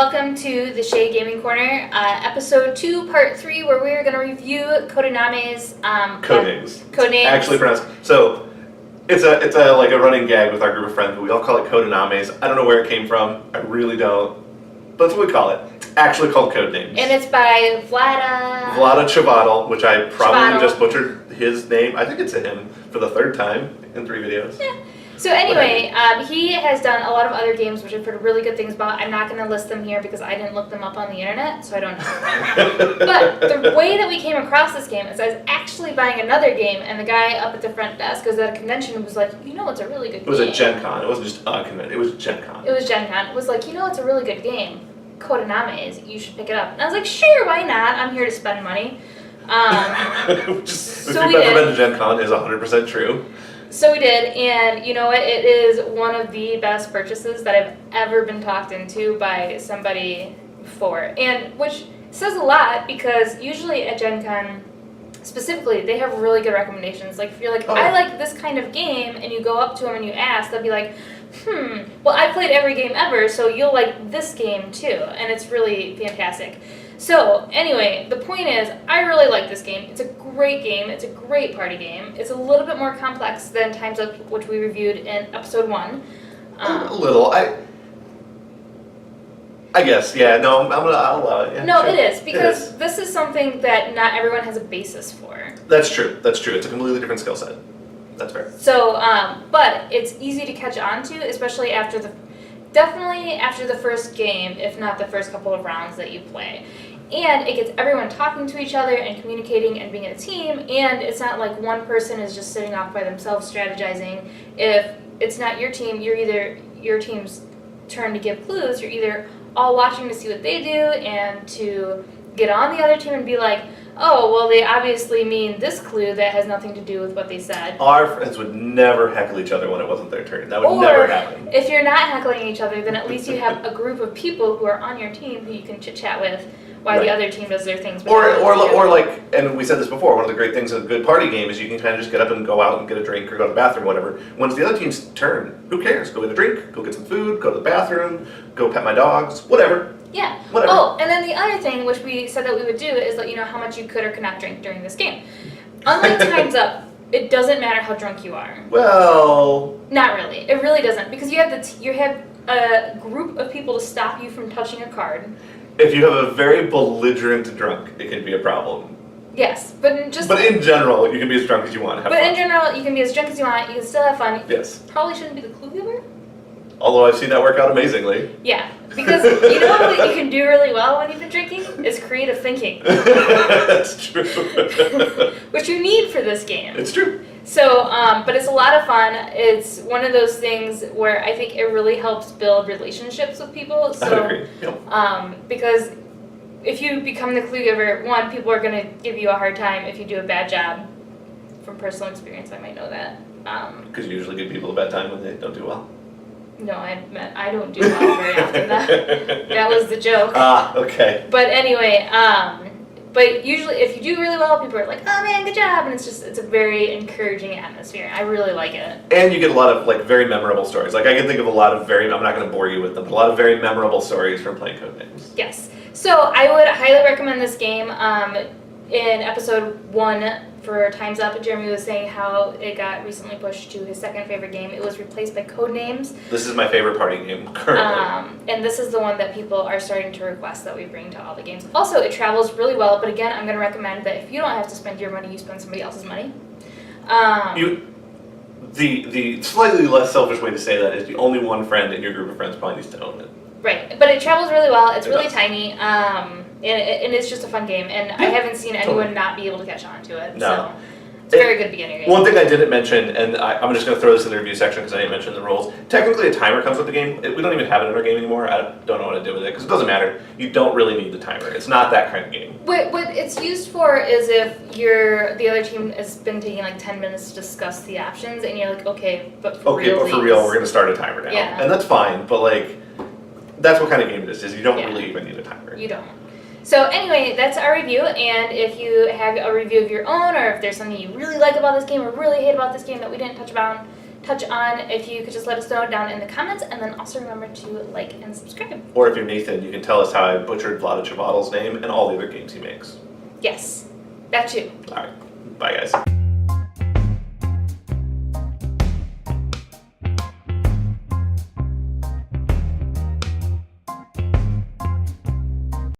welcome to the Shay Gaming Corner, episode 2, part 3, where we're going to review CodeNames. CodeNames. Actually pronounced. So, it's a like a running gag with our group of friends, but we all call it CodeNames. I don't know where it came from. I really don't. But that's what we call it. It's actually called CodeNames. And it's by Vlada Chavatal, which I probably just butchered his name. I think it's a him for the 3rd time in 3 videos. Yeah. So anyway, he has done a lot of other games which I've heard really good things about. I'm not going to list them here because I didn't look them up on the internet, so I don't know. But the way that we came across this game is I was actually buying another game, and the guy up at the front desk was at a convention and was like, you know, it's a really good game. It was a Gen Con. It wasn't just a convention. It was Gen Con. It was Gen Con. It was like, you know, it's a really good game. CodeNames, you should pick it up. And I was like, sure, why not? I'm here to spend money. If you've ever been to Gen Con, is 100% true. So we did, and you know what? It is one of the best purchases that I've ever been talked into by somebody before. And which says a lot because usually at Gen Con, specifically, they have really good recommendations. Like if you're like, I like this kind of game, and you go up to them and you ask, they'll be like, well, I played every game ever, so you'll like this game too. And it's really fantastic. So, anyway, the point is, I really like this game. It's a great game. It's a great party game. It's a little bit more complex than Time's Up, which we reviewed in episode 1. A little. I guess, yeah. No, I'll allow it. Yeah, no, sure. it is, because this is something that not everyone has a basis for. That's true. That's true. It's a completely different skill set. That's fair. So, but it's easy to catch on to, especially definitely after the first game, if not the first couple of rounds that you play. And it gets everyone talking to each other and communicating and being a team, and it's not like one person is just sitting off by themselves strategizing. If it's not your team, you're either your team's turn to give clues, you're either all watching to see what they do and to get on the other team and be like, oh, well, they obviously mean this clue that has nothing to do with what they said. Our friends would never heckle each other when it wasn't their turn. That would never happen. If you're not heckling each other, then at least you have a group of people who are on your team who you can chit-chat with while the other team does their things. Or like, and we said this before, one of the great things of a good party game is you can kind of just get up and go out and get a drink or go to the bathroom or whatever. When it's the other team's turn, who cares? Go get a drink, go get some food, go to the bathroom, go pet my dogs, whatever. Yeah. Whatever. Oh, and then the other thing, which we said that we would do, is let you know how much you could or could not drink during this game. Unlike Time's Up, it doesn't matter how drunk you are. Well... Not really. It really doesn't. Because you have a group of people to stop you from touching a card. If you have a very belligerent drunk, it can be a problem. Yes, but in general, you can be as drunk as you want. In general, you can be as drunk as you want. You can still have fun. Yes. Probably shouldn't be the clue giver. Although I've seen that work out amazingly. Yeah, because you know what you can do really well when you've been drinking is creative thinking. That's true. Which you need for this game. It's true. So, but it's a lot of fun. It's one of those things where I think it really helps build relationships with people. So, I agree. Yep. Because if you become the clue giver, one, people are going to give you a hard time if you do a bad job. From personal experience, I might know that. Because you usually give people a bad time when they don't do well. No, I don't do well very often. That was the joke. Ah, okay. But anyway, but usually if you do really well, people are like, oh man, good job. And it's a very encouraging atmosphere. I really like it. And you get a lot of like very memorable stories. Like I can think of a lot of I'm not going to bore you with them, but a lot of very memorable stories from playing CodeNames. Yes. So I would highly recommend this game. In episode 1 for Time's Up, Jeremy was saying how it got recently pushed to his second favorite game. It was replaced by CodeNames. This is my favorite party game currently. And this is the one that people are starting to request that we bring to all the games. Also, it travels really well, but again, I'm going to recommend that if you don't have to spend your money, you spend somebody else's money. The slightly less selfish way to say that is the only one friend in your group of friends probably needs to own it. Right, but it travels really well. It's really tiny. And it's just a fun game, and I haven't seen anyone not be able to catch on to it. No. So it's a very good beginner game. One thing I didn't mention, and I'm just going to throw this in the review section because I didn't mention the rules. Technically, a timer comes with the game. We don't even have it in our game anymore. I don't know what to do with it because it doesn't matter. You don't really need the timer. It's not that kind of game. What it's used for is if the other team has been taking like 10 minutes to discuss the options, and you're like, okay, but for real, we're going to start a timer now. Yeah. And that's fine, but like, that's what kind of game this is. You don't really even need a timer. You don't. So anyway, that's our review, and if you have a review of your own, or if there's something you really like about this game or really hate about this game that we didn't touch upon, touch on, if you could just let us know down in the comments, and then also remember to like and subscribe. Or if you're Nathan, you can tell us how I butchered Vlada Chvátil's name and all the other games he makes. Yes, that too. All right. Bye, guys.